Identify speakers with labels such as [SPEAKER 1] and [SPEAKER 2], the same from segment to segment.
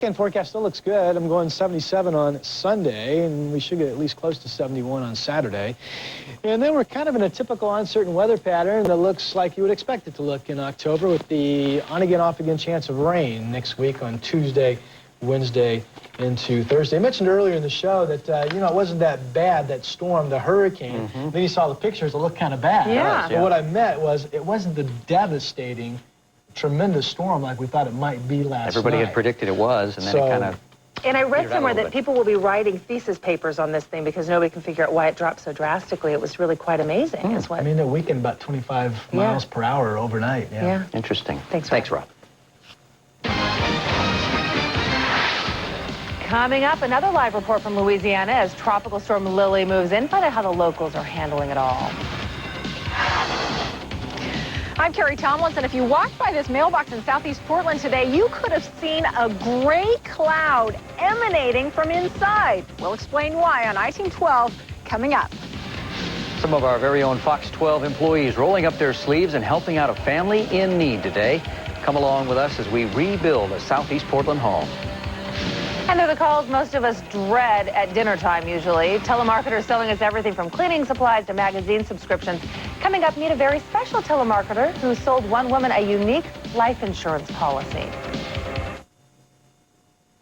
[SPEAKER 1] And forecast still looks good. I'm going 77 on Sunday, and we should get at least close to 71 on Saturday. And then we're kind of in a typical uncertain weather pattern that looks like you would expect it to look in October, with the on-again, off-again chance of rain next week on Tuesday, Wednesday, into Thursday. I mentioned earlier in the show that, it wasn't that bad, that storm, the hurricane.
[SPEAKER 2] Mm-hmm.
[SPEAKER 1] Then you saw the pictures, it looked kind of bad.
[SPEAKER 3] Yeah.
[SPEAKER 1] But what I meant was it wasn't the devastating, tremendous storm like we thought it might be last
[SPEAKER 2] Everybody
[SPEAKER 1] night.
[SPEAKER 2] had predicted it was, and then it kind of...
[SPEAKER 3] And I read somewhere that people will be writing thesis papers on this thing because nobody can figure out why it dropped so drastically. It was really quite amazing. Is what...
[SPEAKER 1] I mean, it weakened about 25 miles per hour overnight. Yeah.
[SPEAKER 2] Interesting.
[SPEAKER 3] Thanks,
[SPEAKER 2] Rob.
[SPEAKER 3] Coming up, another live report from Louisiana as Tropical Storm Lily moves in. Find out how the locals are handling it all. I'm Carrie Tomlinson. If you walked by this mailbox in southeast Portland today, you could have seen a gray cloud emanating from inside. We'll explain why on I-12 coming up.
[SPEAKER 2] Some of our very own Fox 12 employees rolling up their sleeves and helping out a family in need today. Come along with us as we rebuild a southeast Portland home.
[SPEAKER 3] And they're the calls most of us dread at dinner time usually. Telemarketers selling us everything from cleaning supplies to magazine subscriptions. Coming up, meet a very special telemarketer who sold one woman a unique life insurance policy.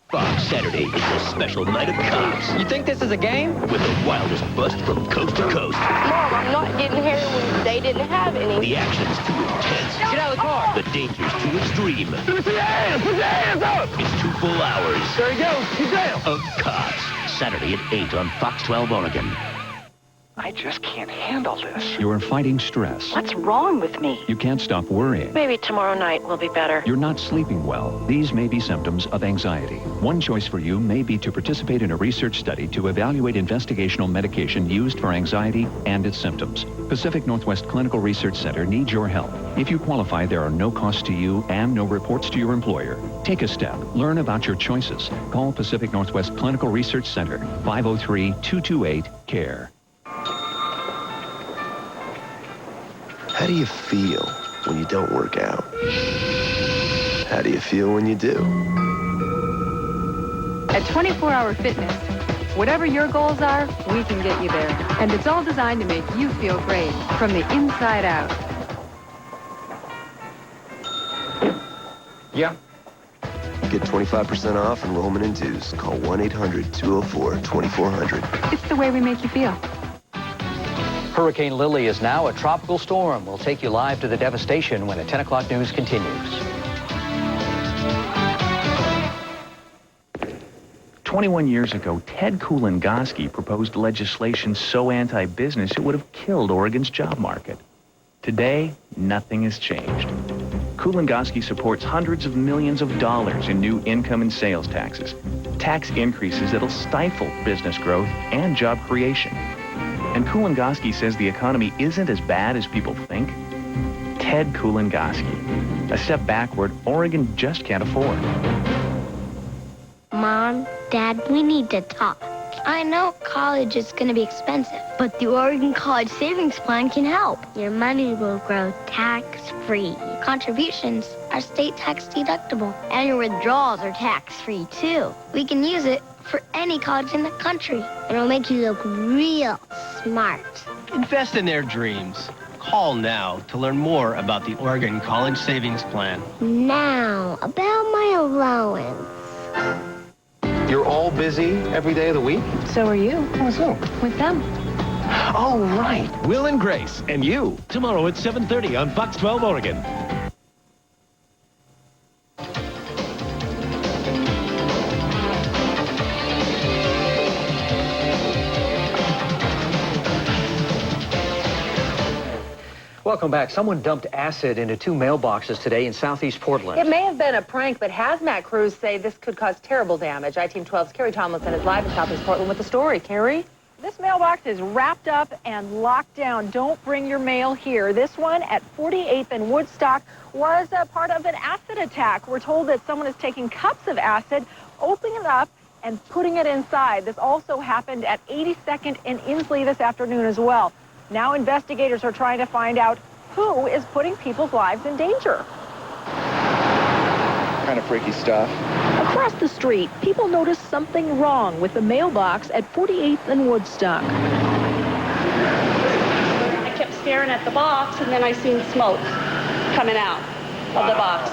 [SPEAKER 4] Fox Saturday is a special night of cops.
[SPEAKER 2] You think this is a game?
[SPEAKER 4] With the wildest bust from coast to coast.
[SPEAKER 5] Mom, I'm not getting here when they didn't have any.
[SPEAKER 4] The action's too intense.
[SPEAKER 2] Get out of the car.
[SPEAKER 4] The danger's too extreme.
[SPEAKER 6] Put your hands up!
[SPEAKER 4] It's 2 full hours.
[SPEAKER 6] There you go, get down!
[SPEAKER 4] Of Cops. Saturday at 8 on Fox 12 Oregon.
[SPEAKER 7] I just can't handle this.
[SPEAKER 8] You're fighting stress.
[SPEAKER 5] What's wrong with me?
[SPEAKER 8] You can't stop worrying.
[SPEAKER 5] Maybe tomorrow night will be better.
[SPEAKER 8] You're not sleeping well. These may be symptoms of anxiety. One choice for you may be to participate in a research study to evaluate investigational medication used for anxiety and its symptoms. Pacific Northwest Clinical Research Center needs your help. If you qualify, there are no costs to you and no reports to your employer. Take a step. Learn about your choices. Call Pacific Northwest Clinical Research Center, 503-228-CARE.
[SPEAKER 9] How do you feel when you don't work out? How do you feel when you do?
[SPEAKER 10] At 24 Hour Fitness, whatever your goals are, we can get you there. And it's all designed to make you feel great from the inside out.
[SPEAKER 2] Yeah.
[SPEAKER 9] Get 25% off enrollment in dues. Call 1-800-204-2400.
[SPEAKER 10] It's the way we make you feel.
[SPEAKER 2] Hurricane Lily is now a tropical storm. We'll take you live to the devastation when the 10 o'clock news continues.
[SPEAKER 11] 21 years ago, Ted Kulingoski proposed legislation so anti-business it would have killed Oregon's job market. Today, nothing has changed. Kulingoski supports hundreds of millions of dollars in new income and sales taxes, tax increases that'll stifle business growth and job creation. And Kulingoski says the economy isn't as bad as people think. Ted Kulingoski. A step backward Oregon just can't afford.
[SPEAKER 12] Mom, Dad, we need to talk. I know college is going to be expensive, but the Oregon College Savings Plan can help. Your money will grow tax-free. Contributions are state tax deductible, and your withdrawals are tax-free, too. We can use it for any college in the country. It'll make you look real smart.
[SPEAKER 13] Invest in their dreams. Call now to learn more about the Oregon College Savings Plan.
[SPEAKER 12] Now, about my allowance.
[SPEAKER 14] You're all busy every day of the week?
[SPEAKER 10] So are you.
[SPEAKER 14] Oh, so?
[SPEAKER 10] With them.
[SPEAKER 14] Oh, right.
[SPEAKER 4] Will and Grace and you. Tomorrow at 7:30 on Fox 12 Oregon.
[SPEAKER 2] Welcome back. Someone dumped acid into 2 mailboxes today in southeast Portland.
[SPEAKER 3] It may have been a prank, but hazmat crews say this could cause terrible damage. I-Team 12's Carrie Tomlinson is live in southeast Portland with the story. Carrie?
[SPEAKER 15] This mailbox is wrapped up and locked down. Don't bring your mail here. This one at 48th and Woodstock was a part of an acid attack. We're told that someone is taking cups of acid, opening it up, and putting it inside. This also happened at 82nd and Inslee this afternoon as well. Now investigators are trying to find out who is putting people's lives in danger.
[SPEAKER 14] Kind of freaky stuff.
[SPEAKER 15] Across the street, people noticed something wrong with the mailbox at 48th and Woodstock.
[SPEAKER 5] I kept staring at the box, and then I seen smoke coming out of the box.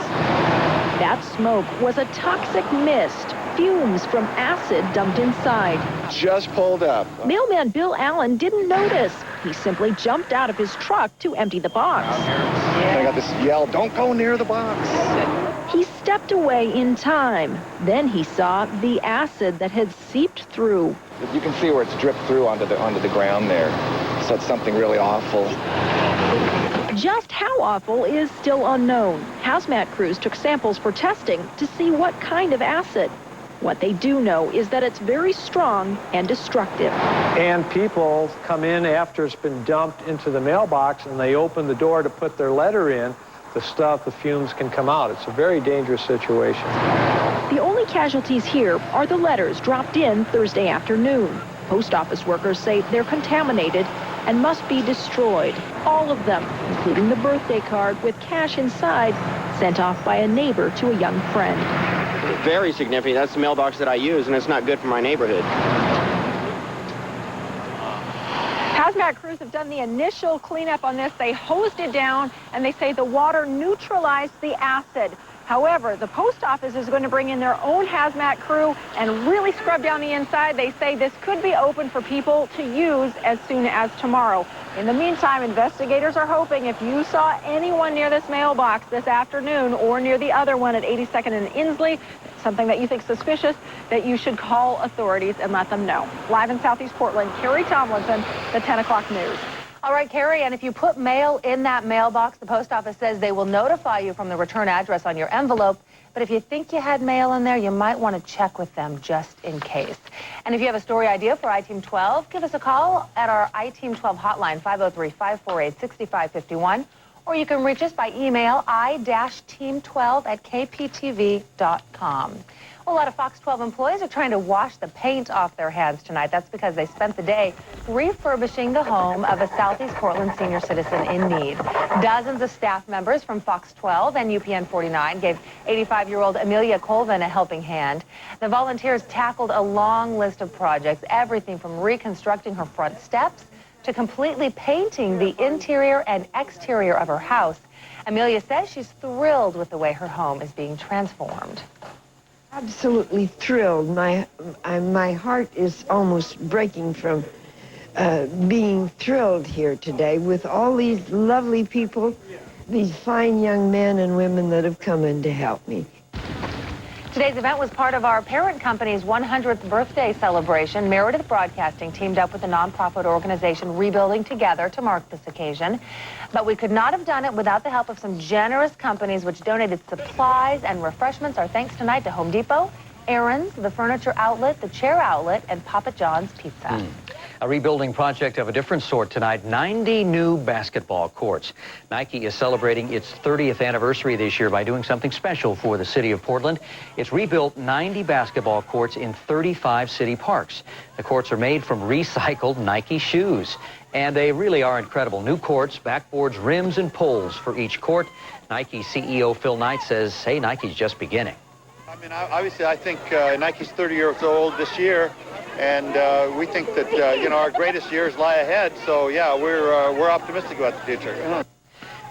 [SPEAKER 15] That smoke was a toxic mist, fumes from acid dumped inside.
[SPEAKER 14] Just pulled up.
[SPEAKER 15] Mailman Bill Allen didn't notice. He simply jumped out of his truck to empty the box.
[SPEAKER 14] I got this yell, don't go near the box.
[SPEAKER 15] He stepped away in time. Then he saw the acid that had seeped through.
[SPEAKER 14] You can see where it's dripped through onto the ground there. So it's something really awful.
[SPEAKER 15] Just how awful is still unknown. Hazmat crews took samples for testing to see what kind of acid. What they do know is that it's very strong and destructive.
[SPEAKER 1] And people come in after it's been dumped into the mailbox and they open the door to put their letter in. The fumes can come out. It's a very dangerous situation.
[SPEAKER 15] The only casualties here are the letters dropped in Thursday afternoon. Post office workers say they're contaminated and must be destroyed. All of them, including the birthday card with cash inside, sent off by a neighbor to a young friend.
[SPEAKER 16] Very significant. That's the mailbox that I use, and it's not good for my neighborhood.
[SPEAKER 15] Hazmat crews have done the initial cleanup on this. They hosed it down, and they say the water neutralized the acid. However, the post office is going to bring in their own hazmat crew and really scrub down the inside. They say this could be open for people to use as soon as tomorrow. In the meantime, investigators are hoping if you saw anyone near this mailbox this afternoon or near the other one at 82nd and Inslee, something that you think suspicious, that you should call authorities and let them know. Live in Southeast Portland, Carrie Tomlinson, the 10 o'clock news.
[SPEAKER 3] All right, Carrie, and if you put mail in that mailbox, the post office says they will notify you from the return address on your envelope. But if you think you had mail in there, you might want to check with them just in case. And if you have a story idea for iTeam 12, give us a call at our iTeam 12 hotline, 503-548-6551. Or you can reach us by email, i-team12@kptv.com. Well, a lot of Fox 12 employees are trying to wash the paint off their hands tonight. That's because they spent the day refurbishing the home of a Southeast Portland senior citizen in need. Dozens of staff members from Fox 12 and UPN 49 gave 85-year-old Amelia Colvin a helping hand. The volunteers tackled a long list of projects, everything from reconstructing her front steps to completely painting the interior and exterior of her house. Amelia says she's thrilled with the way her home is being transformed.
[SPEAKER 17] Absolutely thrilled. My heart is almost breaking from being thrilled here today with all these lovely people, these fine young men and women that have come in to help me.
[SPEAKER 3] Today's event was part of our parent company's 100th birthday celebration. Meredith Broadcasting teamed up with a nonprofit organization, Rebuilding Together, to mark this occasion. But we could not have done it without the help of some generous companies which donated supplies and refreshments. Our thanks tonight to Home Depot, Aaron's, the Furniture Outlet, the Chair Outlet, and Papa John's Pizza.
[SPEAKER 2] A rebuilding project of a different sort tonight, 90 new basketball courts. Nike is celebrating its 30th anniversary this year by doing something special for the city of Portland. It's rebuilt 90 basketball courts in 35 city parks. The courts are made from recycled Nike shoes, and they really are incredible. New courts, backboards, rims, and poles for each court. Nike CEO Phil Knight says, hey, Nike's just beginning.
[SPEAKER 18] I mean, obviously, I think Nike's 30 years old this year. And we think that, our greatest years lie ahead. So, yeah, we're optimistic about the future.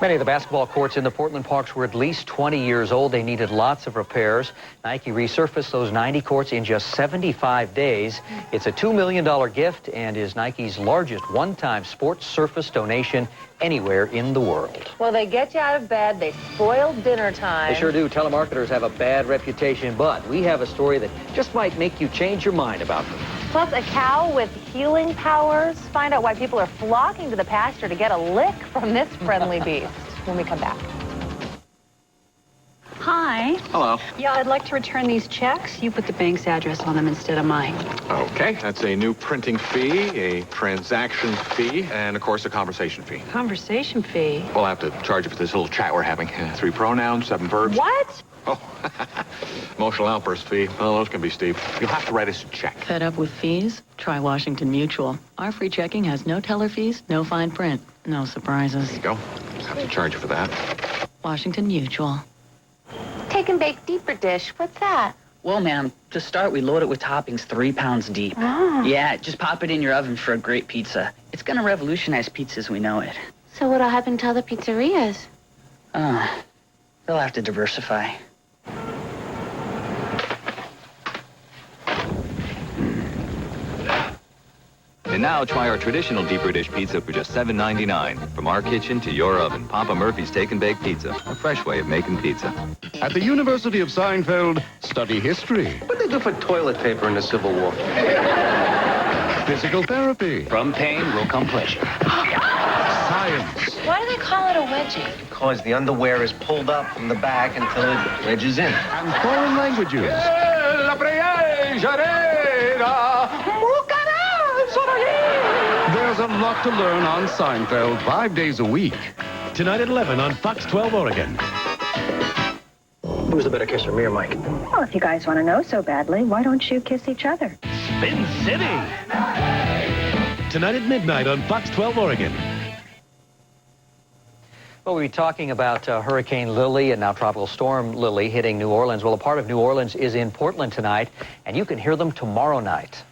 [SPEAKER 2] Many of the basketball courts in the Portland parks were at least 20 years old. They needed lots of repairs. Nike resurfaced those 90 courts in just 75 days. It's a $2 million gift and is Nike's largest one-time sports surface donation anywhere in the world.
[SPEAKER 3] Well, they get you out of bed. They spoil dinner time.
[SPEAKER 2] They sure do. Telemarketers have a bad reputation, but we have a story that just might make you change your mind about them.
[SPEAKER 3] Plus, a cow with healing powers. Find out why people are flocking to the pasture to get a lick from this friendly beast when we come back.
[SPEAKER 19] Hi.
[SPEAKER 14] Hello.
[SPEAKER 19] Yeah, I'd like to return these checks. You put the bank's address on them instead of mine.
[SPEAKER 14] Okay, that's a new printing fee, a transaction fee, and, of course, a conversation fee.
[SPEAKER 19] Conversation fee?
[SPEAKER 14] We'll have to charge you for this little chat we're having. 3 pronouns, 7 verbs.
[SPEAKER 19] What?
[SPEAKER 14] Oh, emotional outburst fee. Well, those can be steep. You'll have to write us a check.
[SPEAKER 20] Fed up with fees? Try Washington Mutual. Our free checking has no teller fees, no fine print, no surprises.
[SPEAKER 14] There you go. Just have to charge you for that.
[SPEAKER 20] Washington Mutual.
[SPEAKER 3] Take and bake deeper dish. What's that?
[SPEAKER 21] Well, ma'am, to start, we load it with toppings 3 pounds deep.
[SPEAKER 3] Oh.
[SPEAKER 21] Yeah, just pop it in your oven for a great pizza. It's gonna revolutionize pizza as we know it.
[SPEAKER 3] So what'll happen to other pizzerias?
[SPEAKER 21] They'll have to diversify.
[SPEAKER 22] And now try our traditional deeper dish pizza for just $7.99. From our kitchen to your oven, Papa Murphy's Take and Bake Pizza, a fresh way of making pizza.
[SPEAKER 23] At the University of Seinfeld, study history.
[SPEAKER 24] What did they do for toilet paper in the Civil War?
[SPEAKER 23] Physical therapy.
[SPEAKER 11] From pain will come pleasure.
[SPEAKER 23] Science.
[SPEAKER 3] Why do they call it a wedgie?
[SPEAKER 24] Because the underwear is pulled up from the back until it wedges in.
[SPEAKER 23] And foreign languages. There's a lot to learn on Seinfeld 5 days a week.
[SPEAKER 4] Tonight at 11 on Fox 12 Oregon.
[SPEAKER 16] Who's the better kisser, me or Mike?
[SPEAKER 19] Well, if you guys want to know so badly, why don't you kiss each other?
[SPEAKER 4] Spin City. Tonight at midnight on Fox 12 Oregon.
[SPEAKER 2] Well, we'll be talking about Hurricane Lily and now Tropical Storm Lily hitting New Orleans. Well, a part of New Orleans is in Portland tonight, and you can hear them tomorrow night.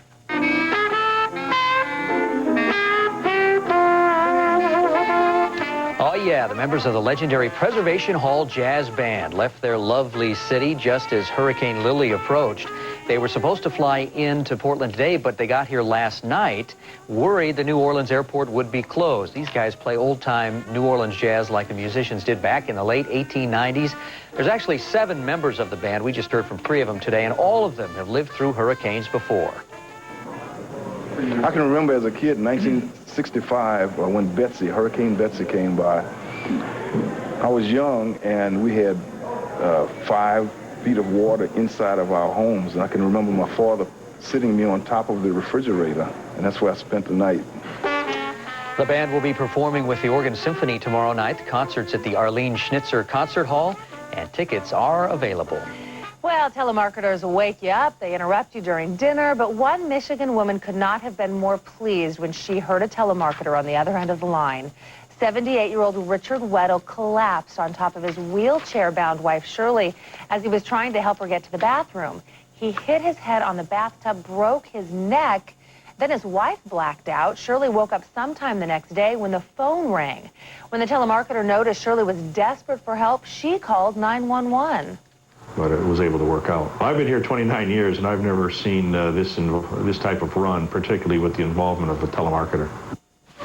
[SPEAKER 2] Oh, yeah, the members of the legendary Preservation Hall Jazz Band left their lovely city just as Hurricane Lily approached. They were supposed to fly into Portland today, but they got here last night, worried the New Orleans airport would be closed. These guys play old-time New Orleans jazz like the musicians did back in the late 1890s. There's actually 7 members of the band. We just heard from 3 of them today, and all of them have lived through hurricanes before.
[SPEAKER 25] I can remember as a kid in 1965 when Hurricane Betsy came by. I was young and we had 5 feet of water inside of our homes. And I can remember my father sitting me on top of the refrigerator, and that's where I spent the night.
[SPEAKER 2] The band will be performing with the Oregon Symphony tomorrow night. The concert's at the Arlene Schnitzer Concert Hall, and tickets are available.
[SPEAKER 3] Well, telemarketers wake you up, they interrupt you during dinner, but one Michigan woman could not have been more pleased when she heard a telemarketer on the other end of the line. 78-year-old Richard Weddle collapsed on top of his wheelchair-bound wife, Shirley, as he was trying to help her get to the bathroom. He hit his head on the bathtub, broke his neck, then his wife blacked out. Shirley woke up sometime the next day when the phone rang. When the telemarketer noticed Shirley was desperate for help, she called 911.
[SPEAKER 26] But it was able to work out. I've been here 29 years, and I've never seen this type of run, particularly with the involvement of a telemarketer.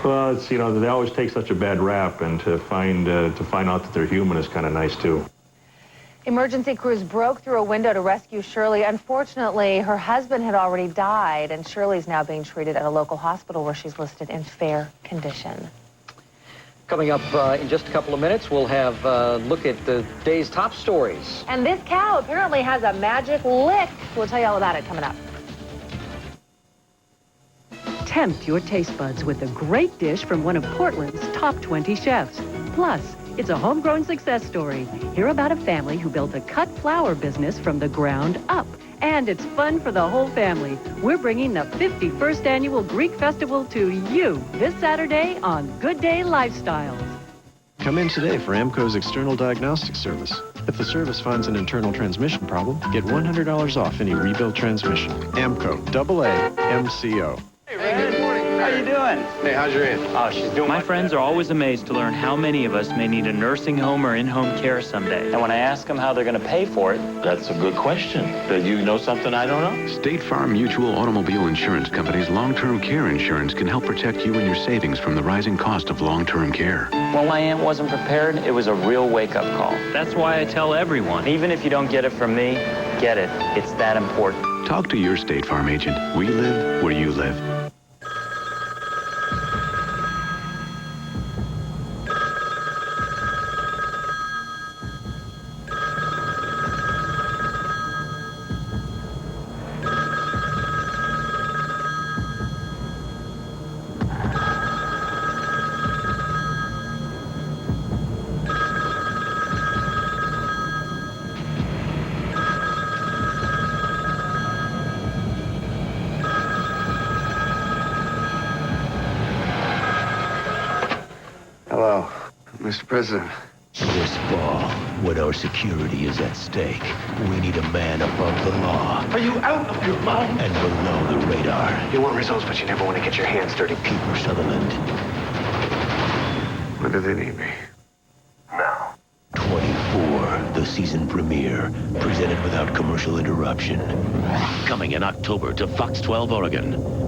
[SPEAKER 26] Well, it's, you know, they always take such a bad rap, and to find out that they're human is kind of nice, too.
[SPEAKER 3] Emergency crews broke through a window to rescue Shirley. Unfortunately, her husband had already died, and Shirley's now being treated at a local hospital where she's listed in fair condition.
[SPEAKER 2] Coming up in just a couple of minutes, we'll have a look at the day's top stories.
[SPEAKER 3] And this cow apparently has a magic lick. We'll tell you all about it coming up.
[SPEAKER 27] Tempt your taste buds with a great dish from one of Portland's top 20 chefs. Plus, it's a homegrown success story. Hear about a family who built a cut flower business from the ground up. And it's fun for the whole family. We're bringing the 51st Annual Greek Festival to you this Saturday on Good Day Lifestyles.
[SPEAKER 28] Come in today for AMCO's external diagnostic service. If the service finds an internal transmission problem, get $100 off any rebuilt transmission. AMCO, AA, MCO.
[SPEAKER 16] Hey, Ray, good morning. How you doing? Hey, how's your aunt? Oh, she's doing
[SPEAKER 11] My friends are always amazed to learn how many of us may need a nursing home or in-home care someday. And when I ask them how they're going to pay for it,
[SPEAKER 29] That's a good question. Do you know something I don't know?
[SPEAKER 8] State Farm Mutual Automobile Insurance Company's long-term care insurance can help protect you and your savings from the rising cost of long-term care.
[SPEAKER 11] when my aunt wasn't prepared, it was a real wake-up call. That's why I tell everyone, even if you don't get it from me, get it. It's that important.
[SPEAKER 8] Talk to your State Farm agent. We live where you live.
[SPEAKER 9] Hello, Mr. President.
[SPEAKER 4] This fall,
[SPEAKER 1] When our security is at stake, we need a man above the law.
[SPEAKER 5] Are you out of your mind?
[SPEAKER 1] And below the radar.
[SPEAKER 5] You want results, but you never want to get your hands dirty.
[SPEAKER 1] Kiefer Sutherland.
[SPEAKER 5] When do they need me?
[SPEAKER 1] Now. 24, the season premiere, presented without commercial interruption. Coming in October to Fox 12 Oregon.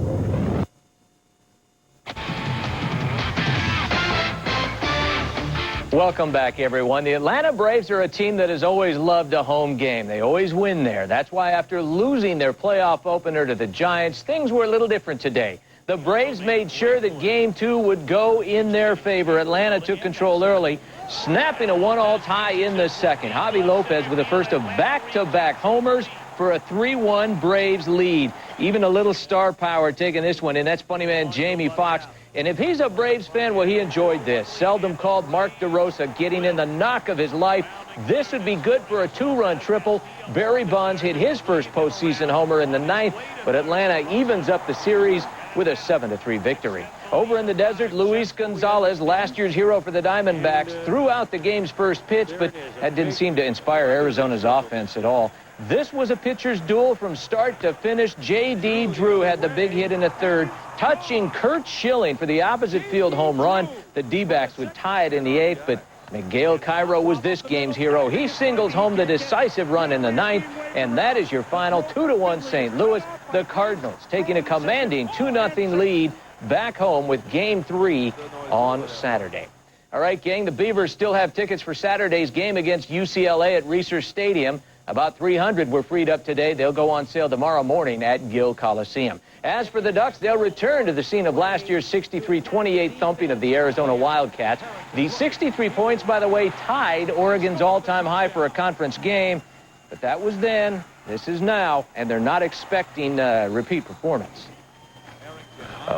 [SPEAKER 6] Welcome back, everyone. The Atlanta Braves are a team that has always loved a home game. They always win there. That's why after losing their playoff opener to the Giants, things were a little different today. The Braves made sure that Game 2 would go in their favor. Atlanta took control early, snapping a 1-all tie in the second. Javi Lopez with the first of back-to-back homers for a 3-1 Braves lead. Even a little star power taking this one, and that's funny man Jamie Foxx. And if he's a Braves fan, well, he enjoyed this. Seldom called Mark DeRosa getting in the knock of his life. This would be good for a 2-run triple. Barry Bonds hit his first postseason homer in the 9th, but Atlanta evens up the series with a 7-3 victory. Over in the desert, Luis Gonzalez, last year's hero for the Diamondbacks, threw out the game's first pitch, but that didn't seem to inspire Arizona's offense at all. This was a pitcher's duel from start to finish. J.D. Drew had the big hit in the third, touching Curt Schilling for the opposite field home run. The D-backs would tie it in the 8th, but Miguel Cairo was this game's hero. He singles home the decisive run in the 9th, and that is your final 2-1 St. Louis. The Cardinals taking a commanding 2-0 lead back home with Game 3 on Saturday. All right, gang, the Beavers still have tickets for Saturday's game against UCLA at Reser Stadium. About 300 were freed up today. They'll go on sale tomorrow morning at Gill Coliseum. As for the Ducks, they'll return to the scene of last year's 63-28 thumping of the Arizona Wildcats. The 63 points, by the way, tied Oregon's all-time high for a conference game. But that was then. This is now, and they're not expecting repeat performance.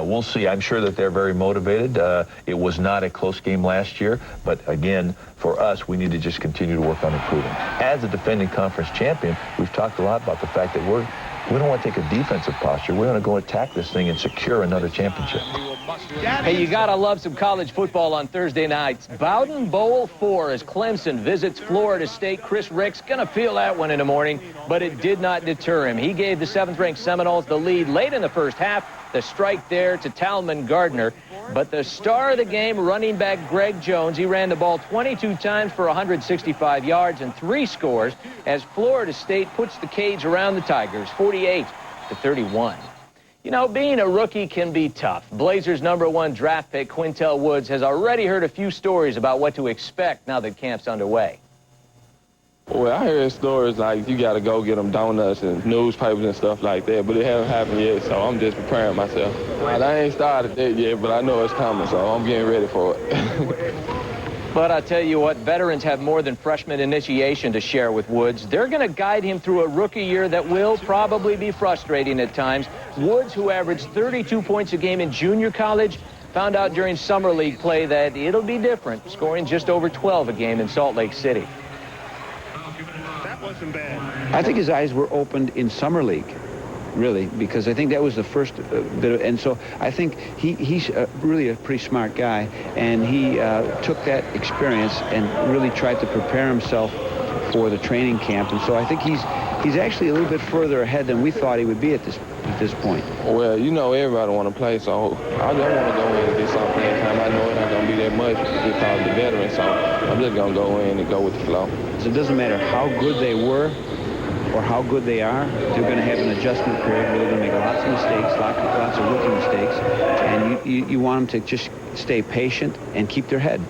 [SPEAKER 7] We'll see. I'm sure that they're very motivated. It was not a close game last year, but again, for us, we need to just continue to work on improving. As a defending conference champion, we've talked a lot about the fact that we don't want to take a defensive posture. We're going to go attack this thing and secure another championship.
[SPEAKER 6] Hey, you got to love some college football on Thursday nights. Bowden Bowl 4 as Clemson visits Florida State. Chris Rick's going to feel that one in the morning, but it did not deter him. He gave the 7th-ranked Seminoles the lead late in the first half. The strike there to Talman Gardner. But the star of the game, running back Greg Jones, he ran the ball 22 times for 165 yards and 3 scores as Florida State puts the cage around the Tigers, 48-31. You know, being a rookie can be tough. Blazers' #1 draft pick, Quintel Woods, has already heard a few stories about what to expect now that camp's underway.
[SPEAKER 10] Well, I heard stories like you got to go get them donuts and newspapers and stuff like that, but it hasn't happened yet, so I'm just preparing myself. I ain't started that yet, but I know it's coming, so I'm getting ready for it.
[SPEAKER 6] But I tell you what, veterans have more than freshman initiation to share with Woods. They're going to guide him through a rookie year that will probably be frustrating at times. Woods, who averaged 32 points a game in junior college, found out during summer league play that it'll be different, scoring just over 12 a game in Salt Lake City.
[SPEAKER 12] I think his eyes were opened in summer league, really, because I think that was the first bit of, and so I think he's really a pretty smart guy, and he took that experience and really tried to prepare himself for the training camp, and so I think he's actually a little bit further ahead than we thought he would be at this point.
[SPEAKER 10] Well, you know, everybody want to play, so I don't want to go in and get some playing time. I know it's not going to be that much because of the veteran, so I'm just going to go in and go with the flow.
[SPEAKER 12] So it doesn't matter how good they were or how good they are, they're going to have an adjustment period where they're going to make lots of mistakes, lots of rookie mistakes, and you want them to just stay patient and keep their head.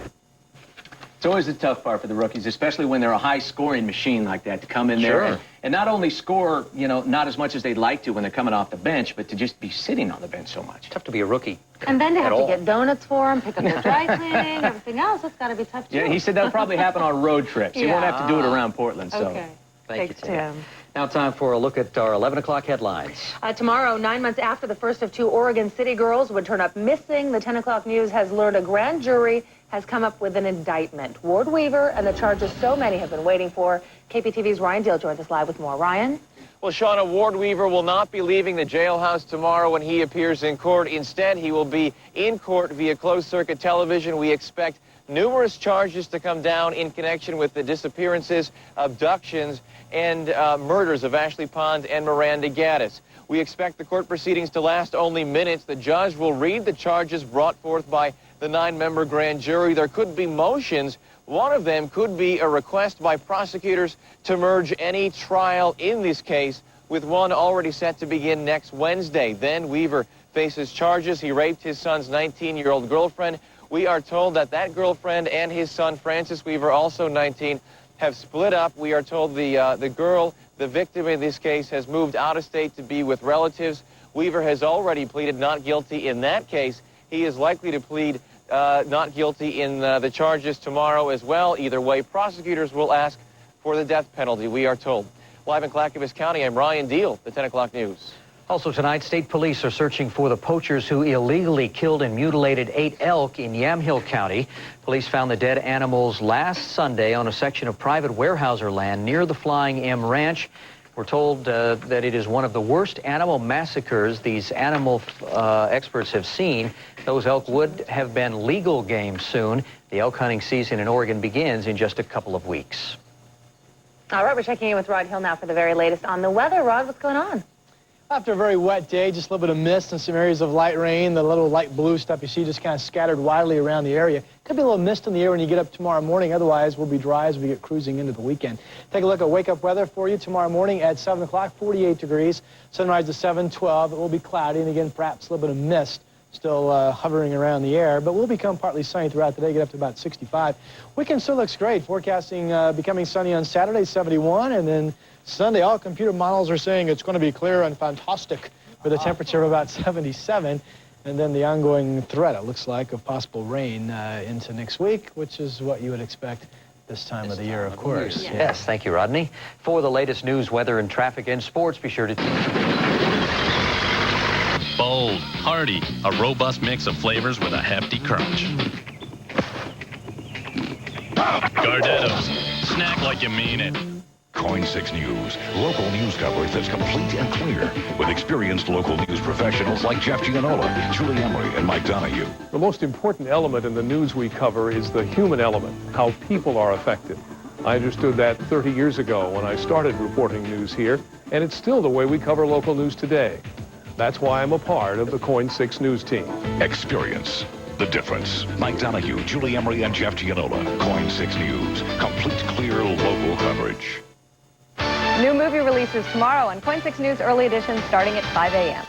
[SPEAKER 6] It's always a tough part for the rookies, especially when they're a high-scoring machine like that, to come in there and not only score, you know, not as much as they'd like to when they're coming off the bench, but to just be sitting on the bench so much.
[SPEAKER 2] Tough to be a rookie.
[SPEAKER 3] And then to have to get donuts for them, pick up their dry cleaning, everything else, that's got to be tough, too.
[SPEAKER 6] Yeah, he said that'll probably happen on road trips. He won't have to do it around Portland, so.
[SPEAKER 3] Okay.
[SPEAKER 2] Thank you, Tim. Now time for a look at our 11 o'clock headlines.
[SPEAKER 3] Tomorrow, 9 months after the first of 2 Oregon City girls would turn up missing, the 10 o'clock news has learned a grand jury has come up with an indictment. Ward Weaver and the charges so many have been waiting for. KPTV's Ryan Deal joins us live with more. Ryan?
[SPEAKER 13] Well, Shauna, Ward Weaver will not be leaving the jailhouse tomorrow when he appears in court. Instead, he will be in court via closed-circuit television. We expect numerous charges to come down in connection with the disappearances, abductions, and murders of Ashley Pond and Miranda Gaddis. We expect the court proceedings to last only minutes. The judge will read the charges brought forth by the 9-member grand jury. There could be motions. One of them could be a request by prosecutors to merge any trial in this case with one already set to begin next Wednesday. Then Weaver faces charges. He raped his son's 19-year-old girlfriend. We are told that that girlfriend and his son, Francis Weaver, also 19, have split up. We are told the girl, the victim in this case, has moved out of state to be with relatives. Weaver has already pleaded not guilty in that case. He is likely to plead not guilty in the charges tomorrow as well. Either way, prosecutors will ask for the death penalty, we are told. Live in Clackamas County, I'm Ryan Deal, the 10 o'clock news.
[SPEAKER 2] Also tonight, state police are searching for the poachers who illegally killed and mutilated 8 elk in Yamhill County. Police found the dead animals last Sunday on a section of private Weyerhaeuser land near the Flying M Ranch. We're told that it is one of the worst animal massacres these animal experts have seen. Those elk would have been legal game soon. The elk hunting season in Oregon begins in just a couple of weeks.
[SPEAKER 3] All right, we're checking in with Rod Hill now for the very latest on the weather. Rod, what's going on?
[SPEAKER 14] After a very wet day, just a little bit of mist and some areas of light rain. The little light blue stuff you see just kind of scattered widely around the area. Could be a little mist in the air when you get up tomorrow morning. Otherwise, we'll be dry as we get cruising into the weekend. Take a look at wake-up weather for you tomorrow morning at 7 o'clock, 48 degrees. Sunrise to 7:12. It will be cloudy, and again, perhaps a little bit of mist still hovering around the air, but will become partly sunny throughout the day, get up to about 65. Weekend still looks great. Forecasting becoming sunny on Saturday, 71, and then Sunday, all computer models are saying it's going to be clear and fantastic with a temperature of about 77. And then the ongoing threat, it looks like, of possible rain into next week, which is what you would expect this time of the year, of course.
[SPEAKER 2] Yes, thank you, Rodney. For the latest news, weather, and traffic and sports, be sure to...
[SPEAKER 15] Bold, hearty, a robust mix of flavors with a hefty crunch. Gardetto's, snack like you mean it.
[SPEAKER 17] KOIN 6 News, local news coverage that's complete and clear with experienced local news professionals like Jeff Gianola, Julie Emery, and Mike Donahue.
[SPEAKER 18] The most important element in the news we cover is the human element, how people are affected. I understood that 30 years ago when I started reporting news here, and it's still the way we cover local news today. That's why I'm a part of the KOIN 6 News team.
[SPEAKER 17] Experience the difference. Mike Donahue, Julie Emery, and Jeff Gianola, KOIN 6 News, complete, clear local coverage.
[SPEAKER 3] New movie releases tomorrow on KOIN 6 News Early Edition starting at 5 a.m.